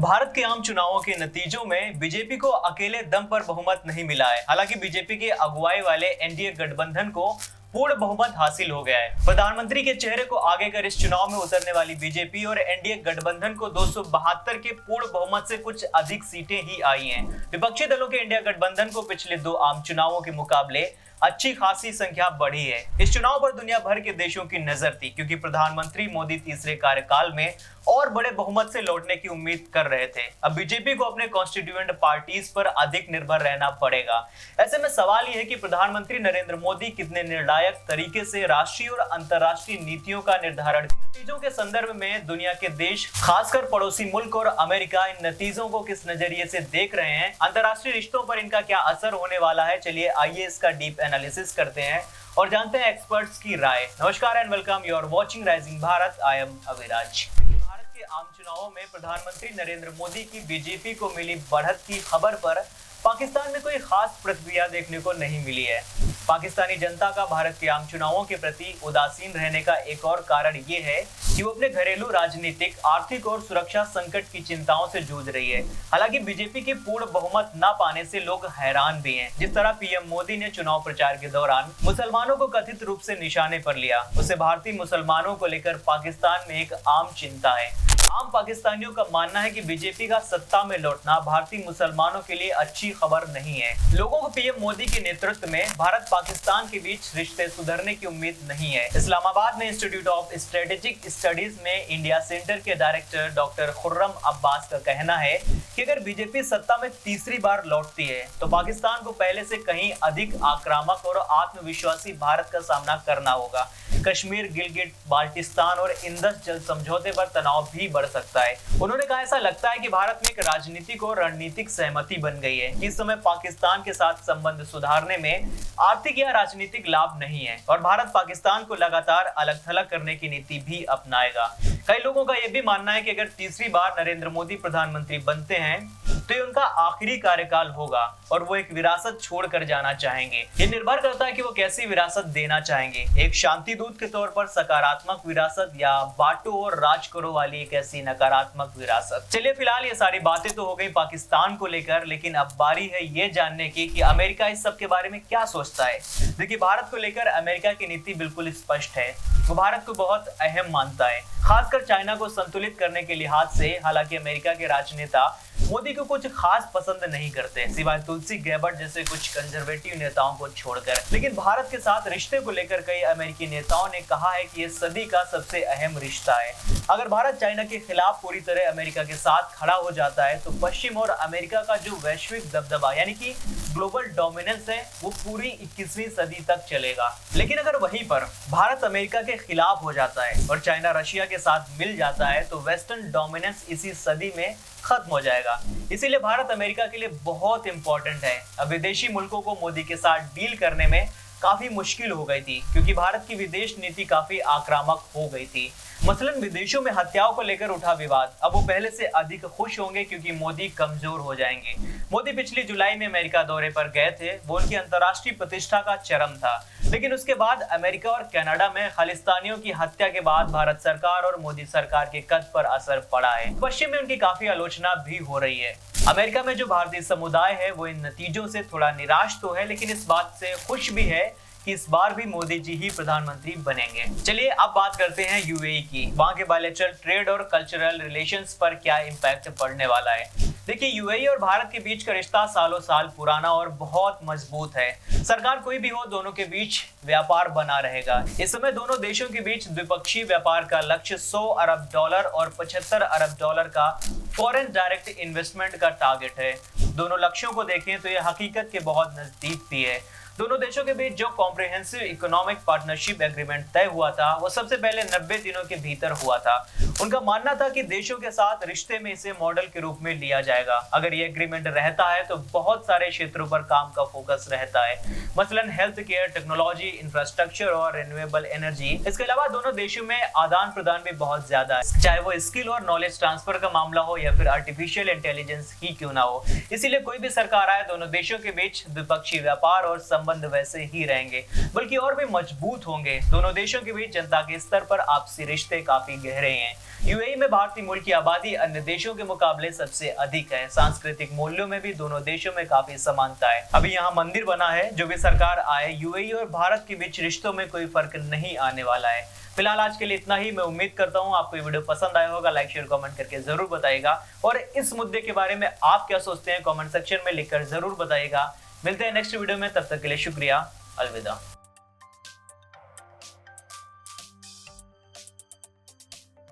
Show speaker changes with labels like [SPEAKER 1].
[SPEAKER 1] भारत के आम चुनावों के नतीजों में बीजेपी को अकेले दम पर बहुमत नहीं मिला है। हालांकि बीजेपी के अगुवाई वाले एनडीए गठबंधन को पूर्ण बहुमत हासिल हो गया है। प्रधानमंत्री के चेहरे को आगे कर इस चुनाव में उतरने वाली बीजेपी और एनडीए गठबंधन को 272 के पूर्ण बहुमत से कुछ अधिक सीटें ही आई हैं। विपक्षी दलों के इंडिया गठबंधन को पिछले दो आम चुनावों के मुकाबले अच्छी खासी संख्या बढ़ी है। इस चुनाव पर दुनिया भर के देशों की नजर थी, क्योंकि प्रधानमंत्री मोदी तीसरे कार्यकाल में और बड़े बहुमत से लौटने की उम्मीद कर रहे थे। अब बीजेपी को अपने कॉन्स्टिट्यूएंट पार्टीज पर अधिक निर्भर रहना पड़ेगा। ऐसे में सवाल यह है कि प्रधानमंत्री नरेंद्र मोदी कितने निर्णायक तरीके से राष्ट्रीय और अंतर्राष्ट्रीय नीतियों का निर्धारण। नतीजों के संदर्भ में दुनिया के देश, खासकर पड़ोसी मुल्क और अमेरिका, इन नतीजों को किस नजरिए से देख रहे हैं, अंतर्राष्ट्रीय रिश्तों पर इनका क्या असर होने वाला है। चलिए आइए इसका डीप एनालिसिस करते हैं और जानते हैं एक्सपर्ट्स की राय। नमस्कार and welcome, you are watching rising Bharat. I am Aviraj. Bharat के आम चुनावों में प्रधानमंत्री नरेंद्र मोदी की बीजेपी को मिली बढ़त की खबर पर पाकिस्तान में कोई खास प्रतिक्रिया देखने को नहीं मिली है। पाकिस्तानी जनता का भारत के आम चुनावों के प्रति उदासीन रहने का एक और कारण ये है कि वो अपने घरेलू राजनीतिक, आर्थिक और सुरक्षा संकट की चिंताओं से जूझ रही है। हालांकि बीजेपी के पूर्ण बहुमत न पाने से लोग हैरान भी हैं। जिस तरह पीएम मोदी ने चुनाव प्रचार के दौरान मुसलमानों को कथित रूप से निशाने पर लिया, उससे भारतीय मुसलमानों को लेकर पाकिस्तान में एक आम चिंता है। आम पाकिस्तानियों का मानना है कि बीजेपी का सत्ता में लौटना भारतीय मुसलमानों के लिए अच्छी खबर नहीं है। लोगों को पीएम मोदी के नेतृत्व में भारत पाकिस्तान के बीच रिश्ते सुधरने की उम्मीद नहीं है। इस्लामाबाद में इंस्टीट्यूट ऑफ स्ट्रेटेजिक स्टडीज में इंडिया सेंटर के डायरेक्टर डॉक्टर खुर्रम अब्बास का कहना है कि अगर बीजेपी सत्ता में तीसरी बार लौटती है तो पाकिस्तान को पहले से कहीं अधिक आक्रामक और आत्मविश्वासी भारत का सामना करना होगा। कश्मीर, गिलगिट, बाल्टिस्तान और इंदस जल समझौते पर तनाव भी बढ़ सकता है। उन्होंने कहा, ऐसा लगता है कि भारत में एक राजनीतिक और रणनीतिक सहमति बन गई है कि इस समय पाकिस्तान के साथ संबंध सुधारने में आर्थिक या राजनीतिक लाभ नहीं है और भारत पाकिस्तान को लगातार अलग थलग करने की नीति भी अपनाएगा। कई लोगों का यह भी मानना है कि अगर तीसरी बार नरेंद्र मोदी प्रधानमंत्री बनते हैं तो ये उनका आखिरी कार्यकाल होगा और वो एक विरासत छोड़कर जाना चाहेंगे। ये निर्भर करता है कि वो कैसी विरासत देना चाहेंगे, एक शांति दूत के तौर पर सकारात्मक विरासत या बांटो और राज करो वाली एक ऐसी नकारात्मक विरासत। चलिए फिलहाल ये सारी बातें तो हो गई पाकिस्तान को लेकर, लेकिन अब बारी है ये जानने की कि अमेरिका इस सब के बारे में क्या सोचता है। देखिए, भारत को लेकर अमेरिका की नीति बिल्कुल स्पष्ट है। वो भारत को बहुत अहम मानता है, खासकर चाइना को संतुलित करने के लिहाज से। हालांकि अमेरिका के राजनेता मोदी को कुछ खास पसंद नहीं करते, सिवाय तुलसी गैबर्ट जैसे कुछ कंजर्वेटिव नेताओं को छोड़कर। लेकिन भारत के साथ रिश्ते को लेकर कई अमेरिकी नेताओं ने कहा है कि ये सदी का सबसे अहम रिश्ता है। अगर भारत चाइना के खिलाफ पूरी तरह अमेरिका के साथ खड़ा हो जाता है तो पश्चिम और अमेरिका का जो वैश्विक दबदबा यानी कि ग्लोबल डोमिनेंस है वो पूरी 21वीं सदी तक चलेगा। लेकिन अगर वहीं पर भारत अमेरिका के खिलाफ हो जाता है और चाइना रशिया के साथ मिल जाता है तो वेस्टर्न डोमिनेंस इसी सदी में खत्म हो जाएगा। इसीलिए भारत अमेरिका के लिए बहुत इंपॉर्टेंट है। अब विदेशी मुल्कों को मोदी के साथ डील करने में काफी मुश्किल हो गई थी, क्योंकि भारत की विदेश नीति काफी आक्रामक हो गई थी। मसलन विदेशों में हत्याओं को लेकर उठा विवाद। अब वो पहले से अधिक खुश होंगे क्योंकि मोदी कमजोर हो जाएंगे। मोदी पिछली जुलाई में अमेरिका दौरे पर गए थे, वो उनकी अंतर्राष्ट्रीय प्रतिष्ठा का चरम था। लेकिन उसके बाद अमेरिका और कनाडा में खालिस्तानियों की हत्या के बाद भारत सरकार और मोदी सरकार के कद पर असर पड़ा है। पश्चिम में उनकी काफी आलोचना भी हो रही है। अमेरिका में जो भारतीय समुदाय है वो इन नतीजों से थोड़ा निराश तो है, लेकिन इस बात से खुश भी है कि इस बार भी मोदी जी ही प्रधानमंत्री बनेंगे। चलिए अब बात करते हैं यूएई की। वहां के बायलैटरल ट्रेड और कल्चरल रिलेशंस पर क्या इम्पैक्ट पड़ने वाला है। देखिए, यूएई और भारत के बीच का रिश्ता सालों साल पुराना और बहुत मजबूत है। सरकार कोई भी हो, दोनों के बीच व्यापार बना रहेगा। इस समय दोनों देशों के बीच द्विपक्षीय व्यापार का लक्ष्य $100 अरब और $75 अरब का फॉरेन डायरेक्ट इन्वेस्टमेंट का टारगेट है। दोनों लक्ष्यों को देखें तो यह हकीकत के बहुत नजदीक भी है। दोनों देशों के बीच जो कॉम्प्रिहेंसिव इकोनॉमिक पार्टनरशिप एग्रीमेंट तय हुआ था वो सबसे पहले 90 दिनों के भीतर हुआ था। उनका मानना था कि देशों के साथ रिश्ते में इसे मॉडल के रूप में लिया जाएगा। अगर ये एग्रीमेंट रहता है तो बहुत सारे क्षेत्रों पर काम का फोकस रहता है, मसलन हेल्थ केयर, टेक्नोलॉजी, इंफ्रास्ट्रक्चर और रिन्यूएबल एनर्जी। इसके अलावा दोनों देशों में आदान प्रदान भी बहुत ज्यादा है, चाहे वो स्किल और नॉलेज ट्रांसफर का मामला हो या फिर आर्टिफिशियल इंटेलिजेंस ही क्यों ना हो। इसीलिए कोई भी सरकार आए, दोनों देशों के बीच द्विपक्षीय व्यापार और संबंध वैसे ही रहेंगे, बल्कि और भी मजबूत होंगे। दोनों देशों के बीच जनता के स्तर पर आपसी रिश्ते काफी गहरे हैं। यूएई में भारतीय मूल की आबादी अन्य देशों के मुकाबले सबसे अधिक है। सांस्कृतिक मूल्यों में भी दोनों देशों में काफी समानता है। अभी यहाँ मंदिर बना है, जो भी सरकार आए, यूएई और भारत के बीच रिश्तों में कोई फर्क नहीं आने वाला है। फिलहाल आज के लिए इतना ही। मैं उम्मीद करता हूँ आपको ये वीडियो पसंद आया होगा। लाइक शेयर कमेंट करके जरूर बताइएगा और इस मुद्दे के बारे में आप क्या सोचते हैं कमेंट सेक्शन में लिखकर जरूर बताइएगा। मिलते हैं नेक्स्ट वीडियो में, तब तक के लिए शुक्रिया, अलविदा।